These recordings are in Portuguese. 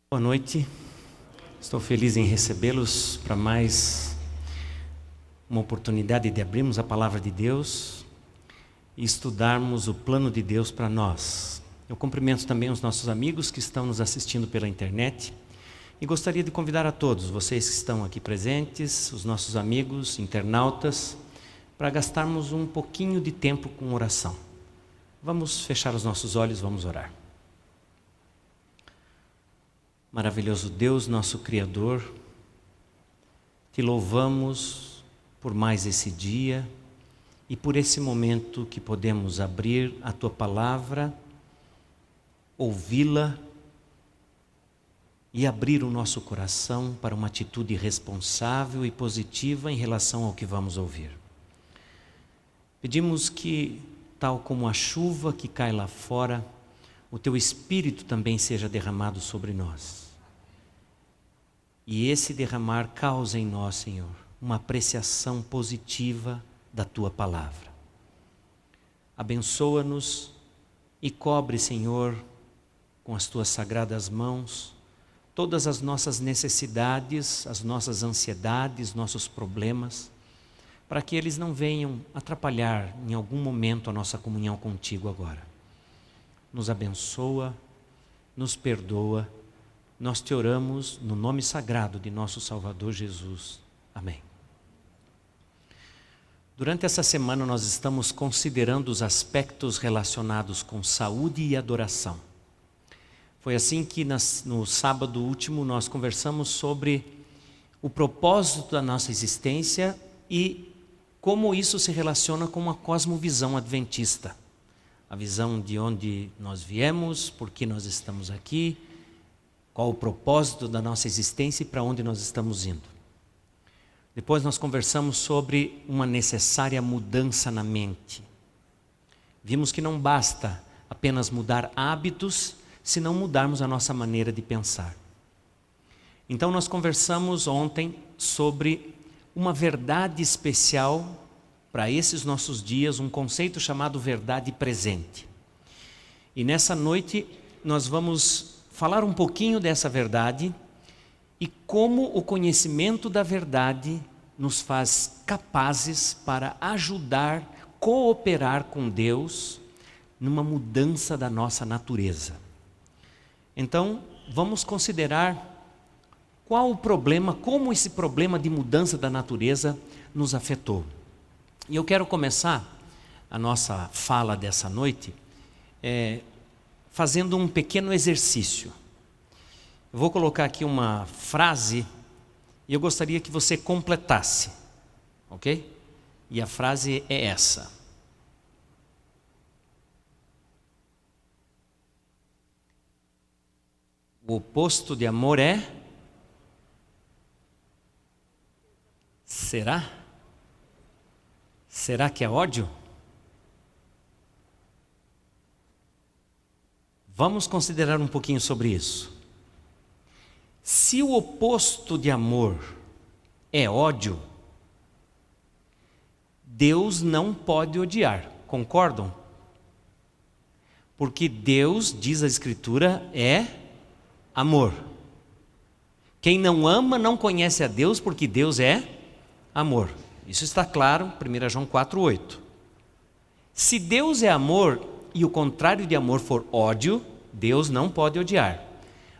Boa noite, estou feliz em recebê-los para mais uma oportunidade de abrirmos a Palavra de Deus e estudarmos o plano de Deus para nós. Eu cumprimento também os nossos amigos que estão nos assistindo pela internet e gostaria de convidar a todos, vocês que estão aqui presentes, os nossos amigos, internautas, para gastarmos um pouquinho de tempo com oração. Vamos fechar os nossos olhos, vamos orar. Maravilhoso Deus, nosso Criador, te louvamos por mais esse dia e por esse momento que podemos abrir a Tua Palavra, ouvi-la e abrir o nosso coração para uma atitude responsável e positiva em relação ao que vamos ouvir. Pedimos que, tal como a chuva que cai lá fora, o Teu Espírito também seja derramado sobre nós. E esse derramar causa em nós, Senhor, uma apreciação positiva da Tua Palavra. Abençoa-nos e cobre, Senhor, com as Tuas sagradas mãos, todas as nossas necessidades, as nossas ansiedades, nossos problemas, para que eles não venham atrapalhar em algum momento a nossa comunhão contigo agora. Nos abençoa, nos perdoa, nós te oramos no nome sagrado de nosso Salvador Jesus. Amém. Durante essa semana nós estamos considerando os aspectos relacionados com saúde e adoração. Foi assim que no sábado último nós conversamos sobre o propósito da nossa existência e como isso se relaciona com a cosmovisão adventista. A visão de onde nós viemos, por que nós estamos aqui, qual o propósito da nossa existência e para onde nós estamos indo. Depois nós conversamos sobre uma necessária mudança na mente. Vimos que não basta apenas mudar hábitos, se não mudarmos a nossa maneira de pensar. Então nós conversamos ontem sobre uma verdade especial para esses nossos dias, um conceito chamado verdade presente. E nessa noite nós vamos falar um pouquinho dessa verdade e como o conhecimento da verdade nos faz capazes para ajudar, cooperar com Deus numa mudança da nossa natureza. Então, vamos considerar qual o problema, como esse problema de mudança da natureza nos afetou. E eu quero começar a nossa fala dessa noite fazendo um pequeno exercício. Eu vou colocar aqui uma frase e eu gostaria que você completasse, ok? E a frase é essa. O oposto de amor é? Será? Será que é ódio? Vamos considerar um pouquinho sobre isso. Se o oposto de amor é ódio, Deus não pode odiar, concordam? Porque Deus, diz a Escritura, é amor. Quem não ama não conhece a Deus, porque Deus é amor. Isso está claro, 1 João 4,8. Se Deus é amor e o contrário de amor for ódio, Deus não pode odiar.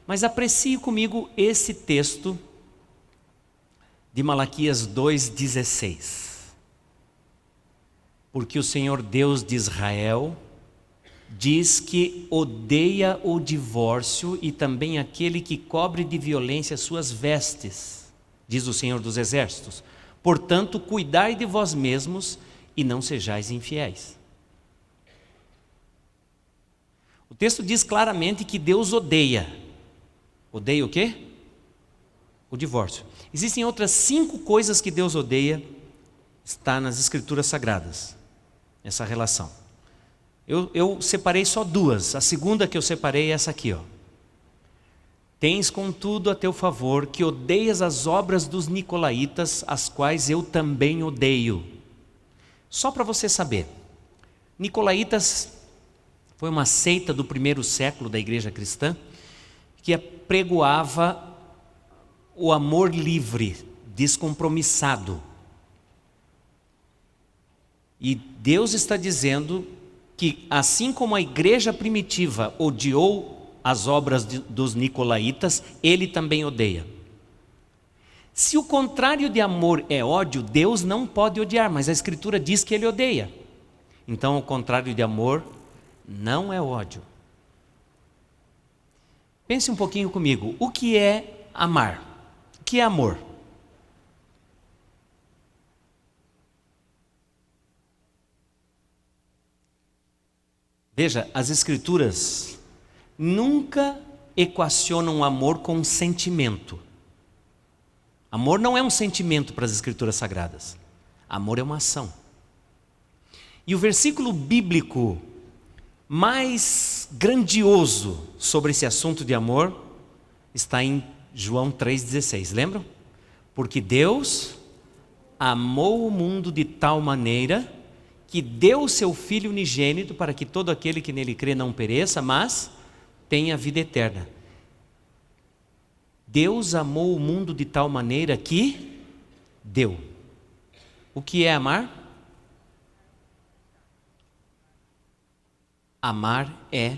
Mas aprecie comigo esse texto de Malaquias 2,16. Porque o Senhor Deus de Israel diz que odeia o divórcio e também aquele que cobre de violência suas vestes, diz o Senhor dos Exércitos. Portanto, cuidai de vós mesmos e não sejais infiéis. O texto diz claramente que Deus odeia. Odeia o quê? O divórcio. Existem outras 5 coisas que Deus odeia, está nas Escrituras Sagradas, essa relação. Eu separei só 2, a segunda que eu separei é essa aqui, ó. Tens contudo a teu favor que odeias as obras dos nicolaítas, as quais eu também odeio. Só para você saber, nicolaítas foi uma seita do primeiro século da igreja cristã, que apregoava o amor livre, descompromissado. E Deus está dizendo que assim como a igreja primitiva odiou as obras dos nicolaítas, ele também odeia. Se o contrário de amor é ódio, Deus não pode odiar, mas a Escritura diz que ele odeia. Então o contrário de amor não é ódio. Pense um pouquinho comigo, o que é amar? O que é amor? Veja, as Escrituras nunca equacionam amor com sentimento. Amor não é um sentimento para as Escrituras Sagradas. Amor é uma ação. E o versículo bíblico mais grandioso sobre esse assunto de amor está em João 3,16. Lembram? Porque Deus amou o mundo de tal maneira que deu o seu Filho unigênito para que todo aquele que nele crê não pereça, mas tenha vida eterna. Deus amou o mundo de tal maneira que deu. O que é amar? Amar é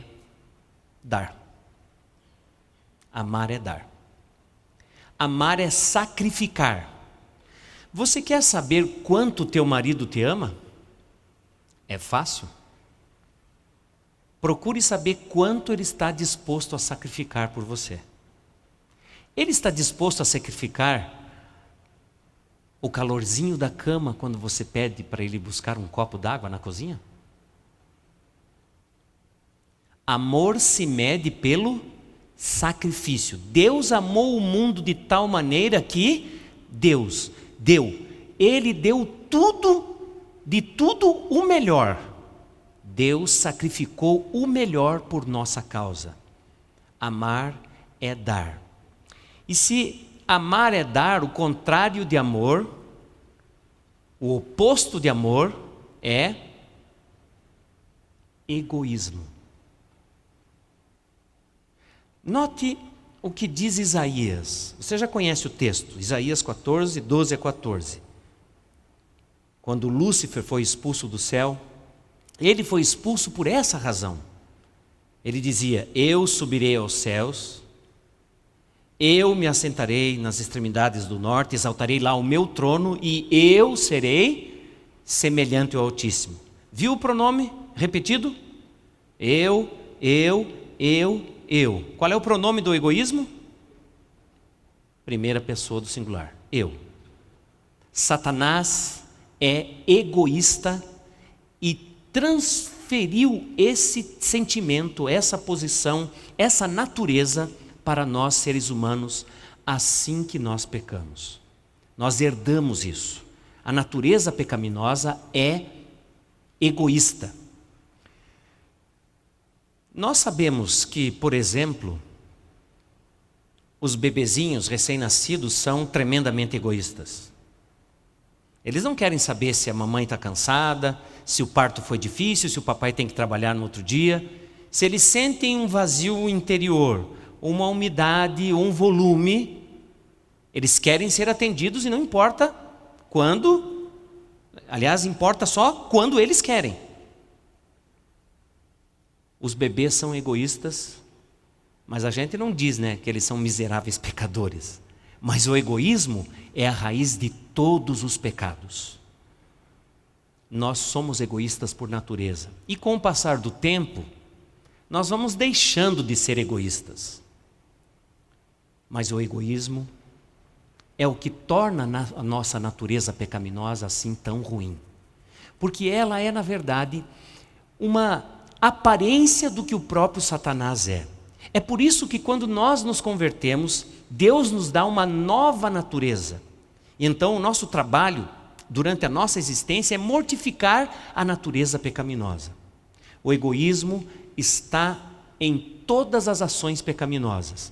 dar. Amar é dar. Amar é sacrificar. Você quer saber quanto teu marido te ama? É fácil. Procure saber quanto ele está disposto a sacrificar por você. Ele está disposto a sacrificar o calorzinho da cama quando você pede para ele buscar um copo d'água na cozinha? Amor se mede pelo sacrifício. Deus amou o mundo de tal maneira que Deus deu. Ele deu tudo, de tudo o melhor. Deus sacrificou o melhor por nossa causa. Amar é dar. E se amar é dar, o contrário de amor, o oposto de amor é egoísmo. Note o que diz Isaías. Você já conhece o texto, Isaías 14, 12 a 14. Quando Lúcifer foi expulso do céu, ele foi expulso por essa razão. Ele dizia: eu subirei aos céus, eu me assentarei nas extremidades do norte, exaltarei lá o meu trono e eu serei semelhante ao Altíssimo. Viu o pronome repetido? Eu. Qual é o pronome do egoísmo? Primeira pessoa do singular, eu. Satanás é egoísta e transferiu esse sentimento, essa posição, essa natureza para nós seres humanos assim que nós pecamos. Nós herdamos isso. A natureza pecaminosa é egoísta. Nós sabemos que, por exemplo, os bebezinhos recém-nascidos são tremendamente egoístas. Eles não querem saber se a mamãe está cansada, se o parto foi difícil, se o papai tem que trabalhar no outro dia. Se eles sentem um vazio interior, uma umidade, um volume, eles querem ser atendidos e não importa quando, aliás, importa só quando eles querem. Os bebês são egoístas, mas a gente não diz, que eles são miseráveis pecadores. Mas o egoísmo é a raiz de todos os pecados. Nós somos egoístas por natureza. E com o passar do tempo, nós vamos deixando de ser egoístas. Mas o egoísmo é o que torna a nossa natureza pecaminosa assim tão ruim. Porque ela é, na verdade, uma aparência do que o próprio Satanás é. É por isso que quando nós nos convertemos, Deus nos dá uma nova natureza. E então o nosso trabalho, durante a nossa existência, é mortificar a natureza pecaminosa. O egoísmo está em todas as ações pecaminosas.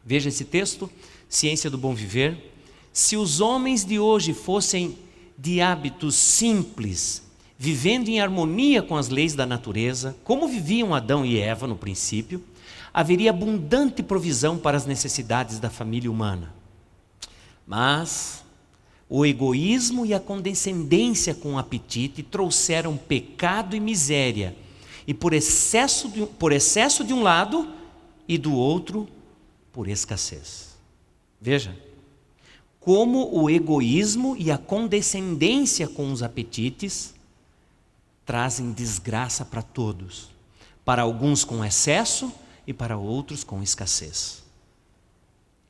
Veja esse texto, Ciência do Bom Viver. Se os homens de hoje fossem de hábitos simples, vivendo em harmonia com as leis da natureza, como viviam Adão e Eva no princípio, haveria abundante provisão para as necessidades da família humana. Mas o egoísmo e a condescendência com o apetite trouxeram pecado e miséria, e por excesso de um lado e do outro, por escassez. Veja, como o egoísmo e a condescendência com os apetites trazem desgraça para todos, para alguns com excesso e para outros com escassez.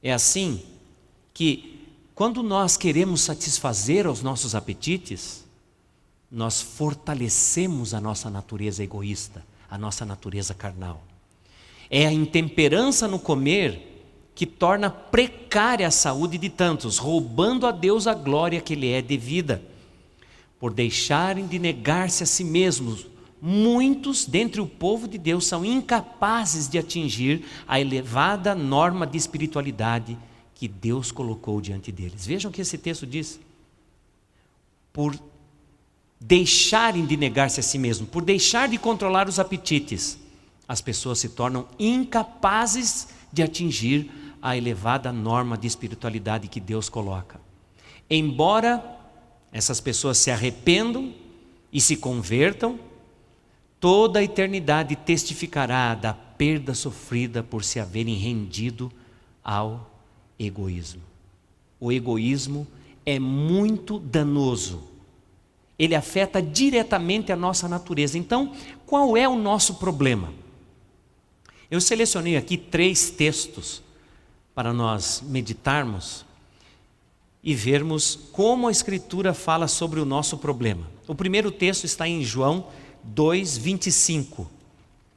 É assim que, quando nós queremos satisfazer os nossos apetites, nós fortalecemos a nossa natureza egoísta, a nossa natureza carnal. É a intemperança no comer que torna precária a saúde de tantos, roubando a Deus a glória que lhe é devida. Por deixarem de negar-se a si mesmos, muitos dentre o povo de Deus são incapazes de atingir a elevada norma de espiritualidade que Deus colocou diante deles. Vejam o que esse texto diz. Por deixarem de negar-se a si mesmos, por deixar de controlar os apetites, as pessoas se tornam incapazes de atingir a elevada norma de espiritualidade que Deus coloca. Embora essas pessoas se arrependam e se convertam, toda a eternidade testificará da perda sofrida por se haverem rendido ao egoísmo. O egoísmo é muito danoso. Ele afeta diretamente a nossa natureza. Então, qual é o nosso problema? Eu selecionei aqui 3 textos para nós meditarmos e vermos como a Escritura fala sobre o nosso problema. O primeiro texto está em João 2:25.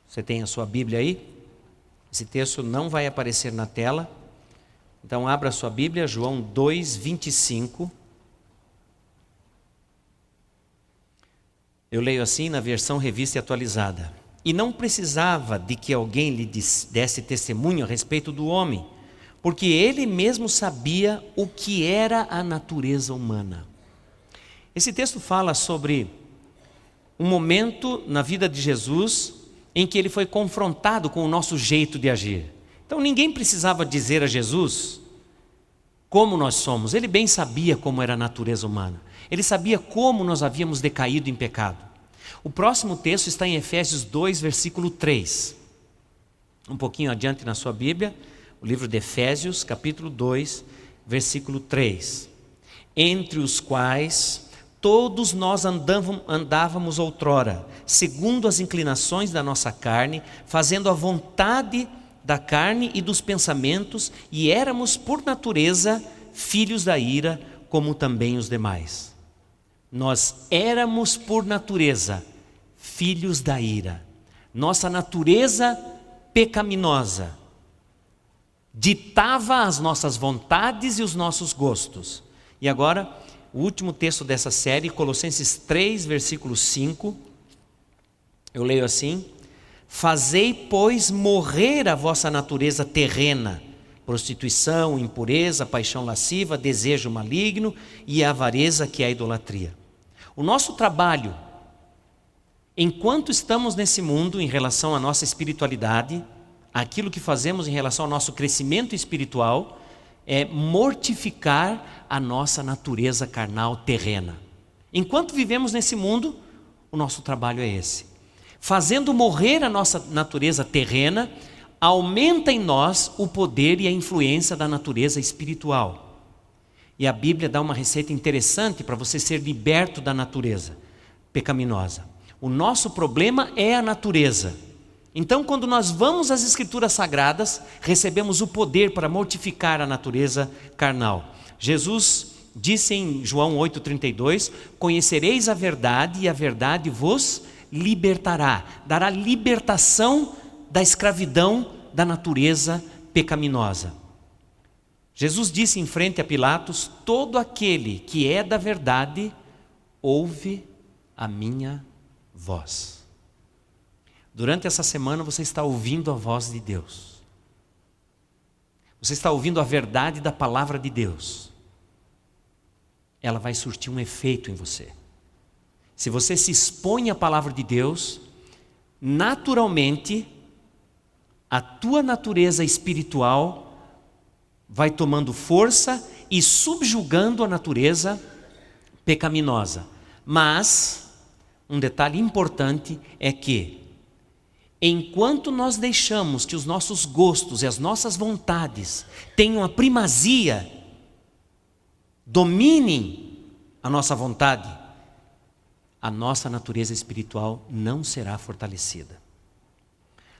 Você tem a sua Bíblia aí? Esse texto não vai aparecer na tela. Então abra a sua Bíblia, João 2:25. Eu leio assim na versão Revista e Atualizada. E não precisava de que alguém lhe desse testemunho a respeito do homem, porque ele mesmo sabia o que era a natureza humana. Esse texto fala sobre um momento na vida de Jesus em que ele foi confrontado com o nosso jeito de agir. Então ninguém precisava dizer a Jesus como nós somos. Ele bem sabia como era a natureza humana. Ele sabia como nós havíamos decaído em pecado. O próximo texto está em Efésios 2, versículo 3. Um pouquinho adiante na sua Bíblia, o livro de Efésios, capítulo 2, versículo 3. Entre os quais todos nós andávamos outrora, segundo as inclinações da nossa carne, fazendo a vontade da carne e dos pensamentos, e éramos por natureza filhos da ira, como também os demais. Nós éramos por natureza filhos da ira. Nossa natureza pecaminosa ditava as nossas vontades e os nossos gostos. E agora, o último texto dessa série, Colossenses 3, versículo 5, eu leio assim: fazei, pois, morrer a vossa natureza terrena, prostituição, impureza, paixão lasciva, desejo maligno e a avareza, que é a idolatria. O nosso trabalho, enquanto estamos nesse mundo, em relação à nossa espiritualidade, aquilo que fazemos em relação ao nosso crescimento espiritual, é mortificar a nossa natureza carnal terrena. Enquanto vivemos nesse mundo, o nosso trabalho é esse. Fazendo morrer a nossa natureza terrena, aumenta em nós o poder e a influência da natureza espiritual. E a Bíblia dá uma receita interessante para você ser liberto da natureza pecaminosa. O nosso problema é a natureza. Então, quando nós vamos às Escrituras Sagradas, recebemos o poder para mortificar a natureza carnal. Jesus disse em João 8,32: conhecereis a verdade e a verdade vos libertará, dará libertação da escravidão da natureza pecaminosa. Jesus disse em frente a Pilatos: todo aquele que é da verdade ouve a minha voz. Durante essa semana você está ouvindo a voz de Deus. Você está ouvindo a verdade da palavra de Deus. Ela vai surtir um efeito em você. Se você se expõe à palavra de Deus, naturalmente a tua natureza espiritual vai tomando força e subjugando a natureza pecaminosa. Mas um detalhe importante é que, enquanto nós deixamos que os nossos gostos e as nossas vontades tenham a primazia, dominem a nossa vontade, a nossa natureza espiritual não será fortalecida.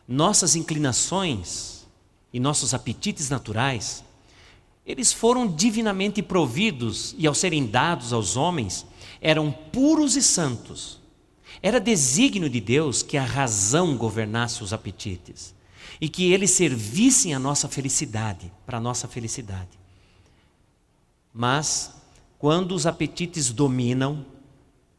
Nossas inclinações e nossos apetites naturais, eles foram divinamente providos e, ao serem dados aos homens, eram puros e santos. Era desígnio de Deus que a razão governasse os apetites e que eles servissem a nossa felicidade, para a nossa felicidade. Mas, quando os apetites dominam,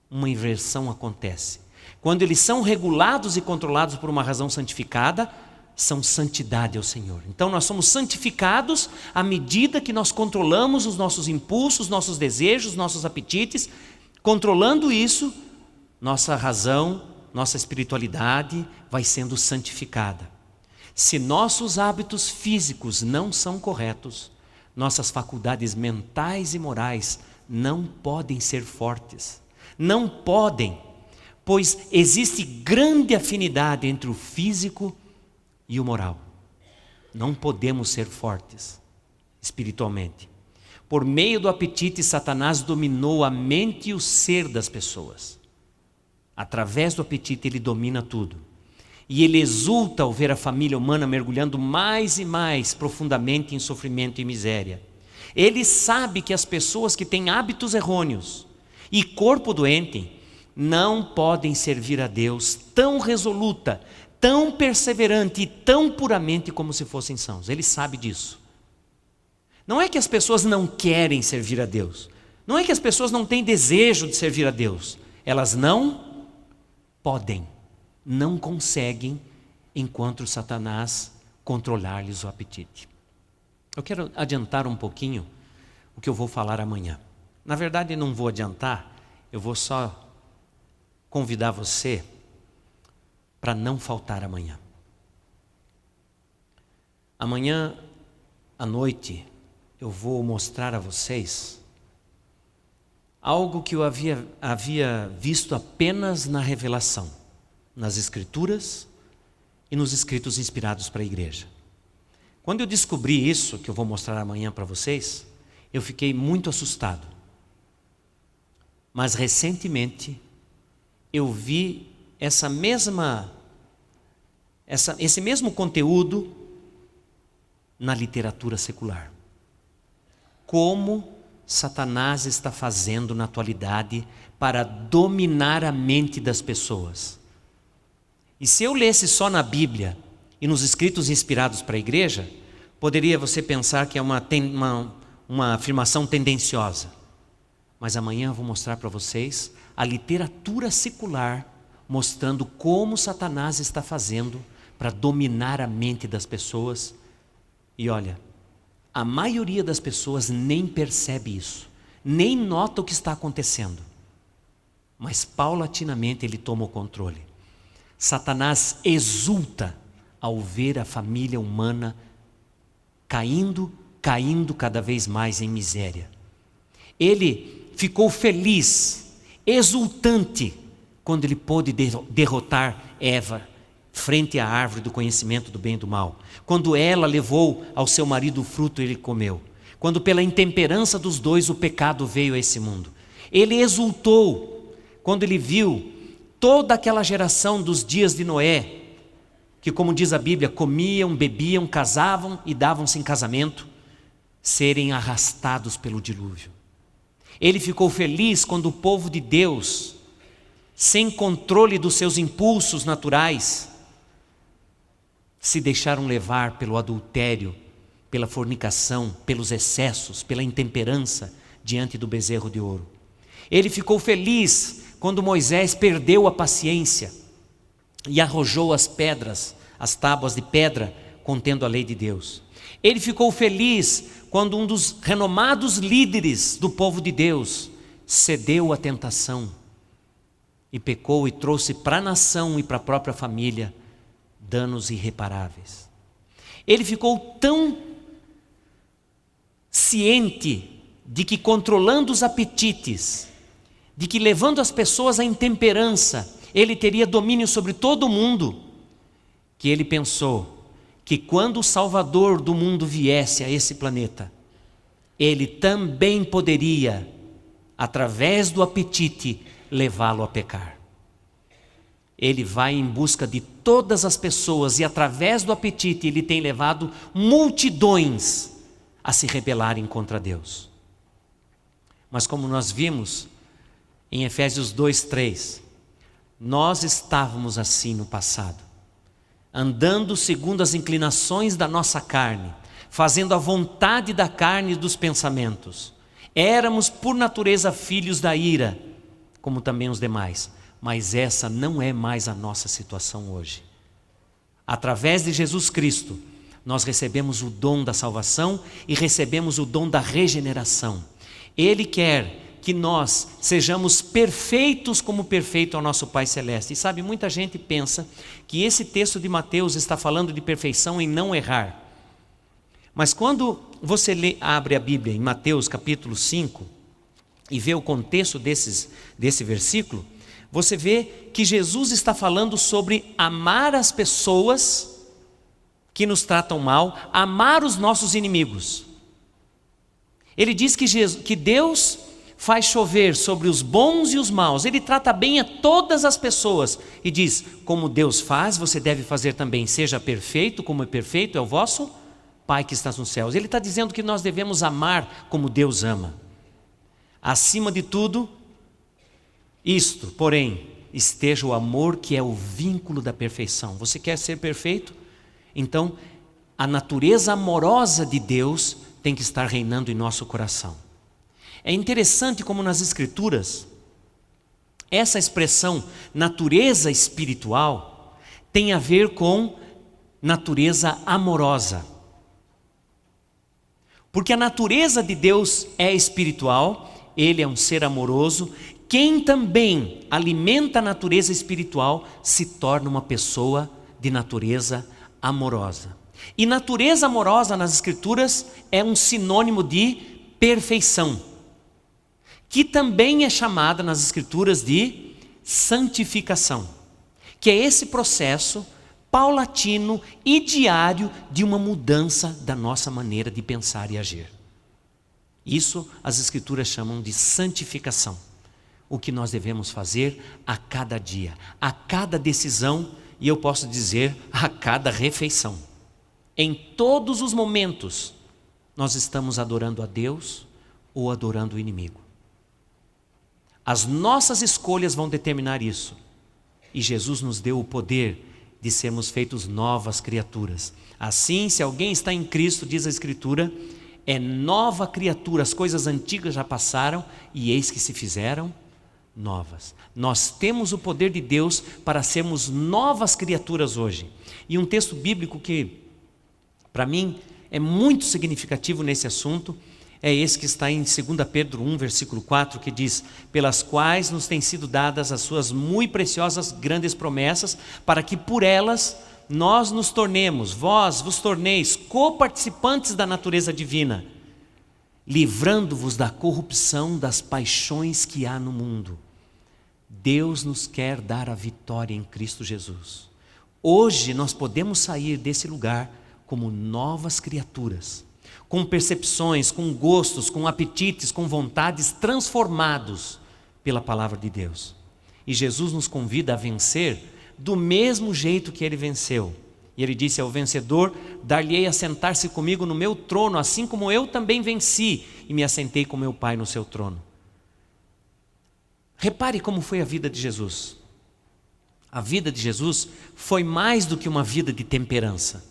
uma inversão acontece. Quando eles são regulados e controlados por uma razão santificada, são santidade ao Senhor. Então nós somos santificados à medida que nós controlamos os nossos impulsos, nossos desejos, nossos apetites. Controlando isso, nossa razão, nossa espiritualidade vai sendo santificada. Se nossos hábitos físicos não são corretos, nossas faculdades mentais e morais não podem ser fortes. Não podem, pois existe grande afinidade entre o físico e o moral. Não podemos ser fortes espiritualmente. Por meio do apetite, Satanás dominou a mente e o ser das pessoas. Através do apetite ele domina tudo. E ele exulta ao ver a família humana mergulhando mais e mais profundamente em sofrimento e miséria. Ele sabe que as pessoas que têm hábitos errôneos e corpo doente não podem servir a Deus tão resoluta, tão perseverante e tão puramente como se fossem sãos. Ele sabe disso. Não é que as pessoas não querem servir a Deus. Não é que as pessoas não têm desejo de servir a Deus. Elas não podem, não conseguem, enquanto Satanás controlar-lhes o apetite. Eu quero adiantar um pouquinho o que eu vou falar amanhã. Na verdade, não vou adiantar, eu vou só convidar você para não faltar amanhã. Amanhã à noite eu vou mostrar a vocês algo que eu havia visto apenas na revelação, nas Escrituras e nos escritos inspirados para a igreja. Quando eu descobri isso, que eu vou mostrar amanhã para vocês, eu fiquei muito assustado. Mas recentemente eu vi esse mesmo conteúdo na literatura secular. Como Satanás está fazendo na atualidade para dominar a mente das pessoas. E se eu lesse só na Bíblia e nos escritos inspirados para a igreja, poderia você pensar que é uma afirmação tendenciosa. Mas amanhã eu vou mostrar para vocês a literatura secular mostrando como Satanás está fazendo para dominar a mente das pessoas. E olha, a maioria das pessoas nem percebe isso, nem nota o que está acontecendo. Mas paulatinamente ele toma o controle. Satanás exulta ao ver a família humana caindo cada vez mais em miséria. Ele ficou feliz, exultante, quando ele pôde derrotar Eva frente à árvore do conhecimento do bem e do mal. Quando ela levou ao seu marido o fruto e ele comeu. Quando pela intemperança dos dois o pecado veio a esse mundo. Ele exultou quando ele viu toda aquela geração dos dias de Noé, que, como diz a Bíblia, comiam, bebiam, casavam e davam-se em casamento, serem arrastados pelo dilúvio. Ele ficou feliz quando o povo de Deus, sem controle dos seus impulsos naturais, se deixaram levar pelo adultério, pela fornicação, pelos excessos, pela intemperança diante do bezerro de ouro. Ele ficou feliz quando Moisés perdeu a paciência e arrojou as pedras, as tábuas de pedra contendo a lei de Deus. Ele ficou feliz quando um dos renomados líderes do povo de Deus cedeu à tentação e pecou e trouxe para a nação e para a própria família danos irreparáveis. Ele ficou tão ciente de que controlando os apetites, de que levando as pessoas à intemperança, ele teria domínio sobre todo o mundo, que ele pensou que quando o Salvador do mundo viesse a esse planeta, ele também poderia, através do apetite, levá-lo a pecar. Ele vai em busca de todas as pessoas e através do apetite ele tem levado multidões a se rebelarem contra Deus. Mas como nós vimos em Efésios 2:3, nós estávamos assim no passado, andando segundo as inclinações da nossa carne, fazendo a vontade da carne e dos pensamentos. Éramos por natureza filhos da ira, como também os demais, mas essa não é mais a nossa situação hoje. Através de Jesus Cristo, nós recebemos o dom da salvação e recebemos o dom da regeneração. Ele quer que nós sejamos perfeitos como perfeito é o nosso Pai Celeste. E sabe, muita gente pensa que esse texto de Mateus está falando de perfeição em não errar. Mas quando você abre a Bíblia em Mateus capítulo 5 e vê o contexto desse versículo, você vê que Jesus está falando sobre amar as pessoas que nos tratam mal, amar os nossos inimigos. Ele diz que Deus faz chover sobre os bons e os maus, Ele trata bem a todas as pessoas e diz, como Deus faz, você deve fazer também, seja perfeito, como é perfeito é o vosso Pai que está nos céus. Ele está dizendo que nós devemos amar como Deus ama. Acima de tudo, isto, porém, esteja o amor que é o vínculo da perfeição. Você quer ser perfeito? Então, a natureza amorosa de Deus tem que estar reinando em nosso coração. É interessante como nas Escrituras, essa expressão natureza espiritual tem a ver com natureza amorosa. Porque a natureza de Deus é espiritual, Ele é um ser amoroso. Quem também alimenta a natureza espiritual se torna uma pessoa de natureza amorosa. E natureza amorosa nas Escrituras é um sinônimo de perfeição, que também é chamada nas Escrituras de santificação, que é esse processo paulatino e diário de uma mudança da nossa maneira de pensar e agir. Isso as Escrituras chamam de santificação. O que nós devemos fazer a cada dia, a cada decisão, e eu posso dizer, a cada refeição. Em todos os momentos, nós estamos adorando a Deus ou adorando o inimigo. As nossas escolhas vão determinar isso. E Jesus nos deu o poder de sermos feitos novas criaturas. Assim, se alguém está em Cristo, diz a Escritura, é nova criatura, as coisas antigas já passaram e eis que se fizeram novas. Nós temos o poder de Deus para sermos novas criaturas hoje. E um texto bíblico que, para mim, é muito significativo nesse assunto, é esse que está em 2 Pedro 1, versículo 4, que diz, pelas quais nos têm sido dadas as suas muito preciosas grandes promessas, para que por elas nós nos tornemos, vós vos torneis coparticipantes da natureza divina, livrando-vos da corrupção das paixões que há no mundo. Deus nos quer dar a vitória em Cristo Jesus. Hoje nós podemos sair desse lugar como novas criaturas, com percepções, com gostos, com apetites, com vontades transformados pela palavra de Deus. E Jesus nos convida a vencer do mesmo jeito que Ele venceu. E Ele disse ao vencedor, dar-lhe-ei a sentar-se comigo no meu trono, assim como eu também venci e me assentei com meu Pai no seu trono. Repare como foi a vida de Jesus. A vida de Jesus foi mais do que uma vida de temperança.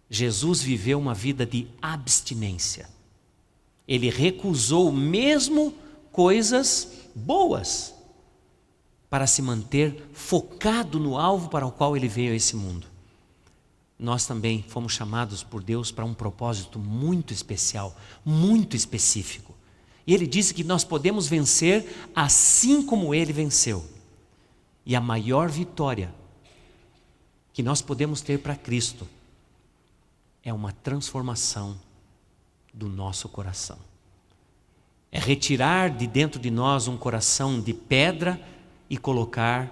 Jesus viveu uma vida de abstinência. Ele recusou mesmo coisas boas para se manter focado no alvo para o qual Ele veio a esse mundo. Nós também fomos chamados por Deus para um propósito muito especial, muito específico. E Ele disse que nós podemos vencer assim como Ele venceu. E a maior vitória que nós podemos ter para Cristo é uma transformação do nosso coração. É retirar de dentro de nós um coração de pedra e colocar,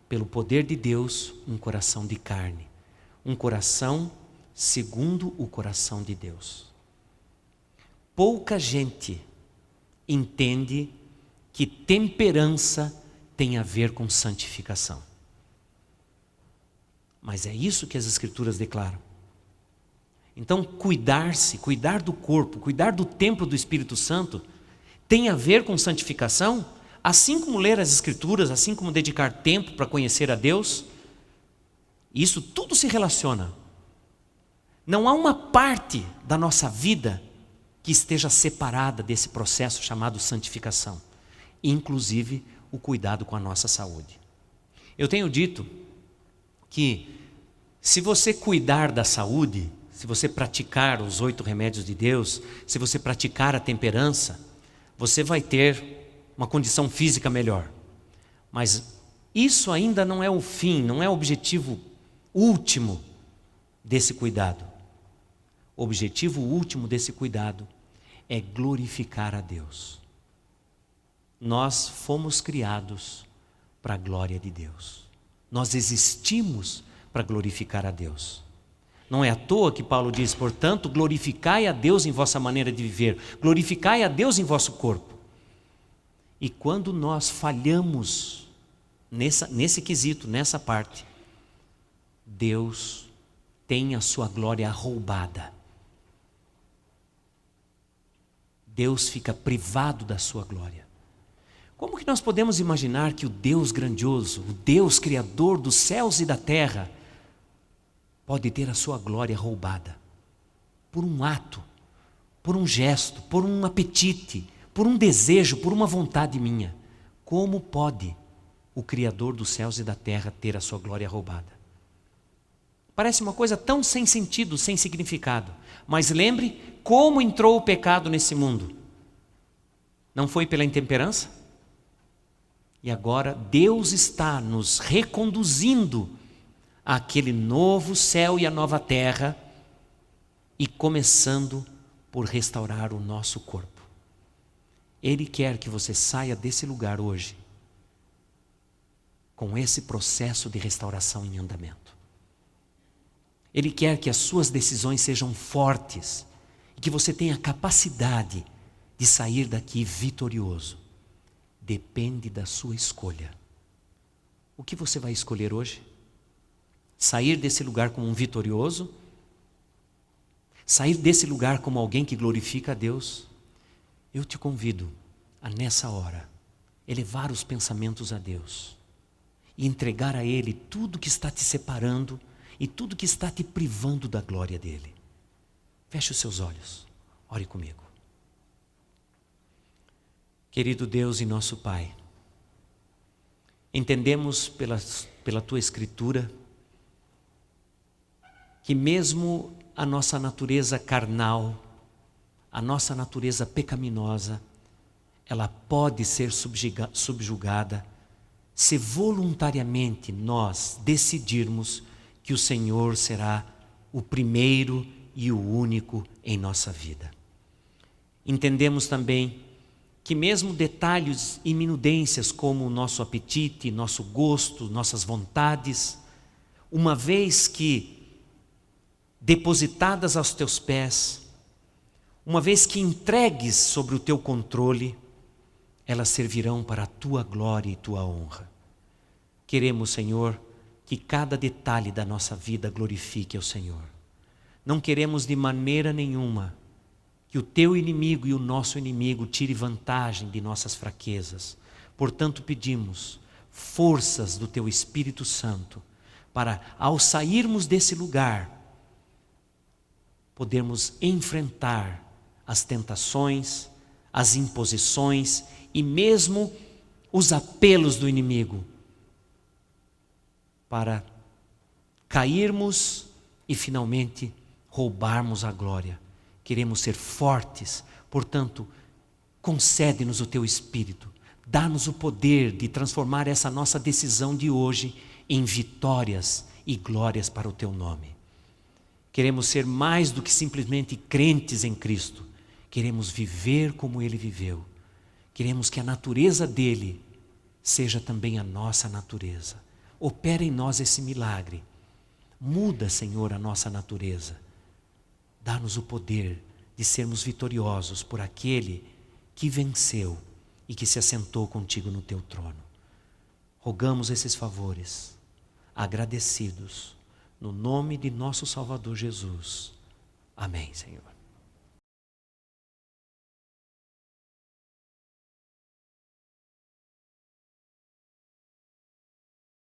pelo poder de Deus, um coração de carne. Um coração segundo o coração de Deus. Pouca gente entende que temperança tem a ver com santificação. Mas é isso que as Escrituras declaram. Então, cuidar-se, cuidar do corpo, cuidar do templo do Espírito Santo, tem a ver com santificação, assim como ler as Escrituras, assim como dedicar tempo para conhecer a Deus. Isso tudo se relaciona. Não há uma parte da nossa vida que esteja separada desse processo chamado santificação, inclusive o cuidado com a nossa saúde. Eu tenho dito que se você cuidar da saúde, se você praticar os 8 remédios de Deus, se você praticar a temperança, você vai ter uma condição física melhor. Mas isso ainda não é o fim, não é o objetivo último desse cuidado. O objetivo último desse cuidado é glorificar a Deus. Nós fomos criados para a glória de Deus. Nós existimos para glorificar a Deus. Não é à toa que Paulo diz, portanto, glorificai a Deus em vossa maneira de viver, glorificai a Deus em vosso corpo. E quando nós falhamos nesse quesito, nessa parte, Deus tem a sua glória roubada. Deus fica privado da sua glória. Como que nós podemos imaginar que o Deus grandioso, o Deus criador dos céus e da terra, pode ter a sua glória roubada? Por um ato, por um gesto, por um apetite, por um desejo, por uma vontade minha. Como pode o Criador dos céus e da terra ter a sua glória roubada? Parece uma coisa tão sem sentido, sem significado. Mas lembre como entrou o pecado nesse mundo. Não foi pela intemperança? E agora Deus está nos reconduzindo àquele novo céu e a nova terra, e começando por restaurar o nosso corpo. Ele quer que você saia desse lugar hoje com esse processo de restauração em andamento. Ele quer que as suas decisões sejam fortes e que você tenha capacidade de sair daqui vitorioso. Depende da sua escolha. O que você vai escolher hoje? Sair desse lugar como um vitorioso? Sair desse lugar como alguém que glorifica a Deus? Eu te convido a, nessa hora, elevar os pensamentos a Deus e entregar a Ele tudo que está te separando e tudo que está te privando da glória dEle. Feche os seus olhos, ore comigo. Querido Deus e nosso Pai, entendemos pela Tua Escritura que mesmo a nossa natureza carnal, a nossa natureza pecaminosa, ela pode ser subjugada se voluntariamente nós decidirmos que o Senhor será o primeiro e o único em nossa vida. Entendemos também que mesmo detalhes e minudências como o nosso apetite, nosso gosto, nossas vontades, uma vez que depositadas aos teus pés, uma vez que entregues sobre o teu controle, elas servirão para a tua glória e tua honra. Queremos, Senhor, que cada detalhe da nossa vida glorifique ao Senhor. Não queremos de maneira nenhuma que o teu inimigo e o nosso inimigo tire vantagem de nossas fraquezas. Portanto, pedimos forças do teu Espírito Santo para, ao sairmos desse lugar, podermos enfrentar as tentações, as imposições e mesmo os apelos do inimigo para cairmos e finalmente roubarmos a glória. Queremos ser fortes, portanto, concede-nos o teu Espírito, dá-nos o poder de transformar essa nossa decisão de hoje em vitórias e glórias para o teu nome. Queremos ser mais do que simplesmente crentes em Cristo. Queremos viver como Ele viveu. Queremos que a natureza dEle seja também a nossa natureza. Opera em nós esse milagre. Muda, Senhor, a nossa natureza. Dá-nos o poder de sermos vitoriosos por aquele que venceu e que se assentou contigo no teu trono. Rogamos esses favores, agradecidos, no nome de nosso Salvador Jesus. Amém, Senhor.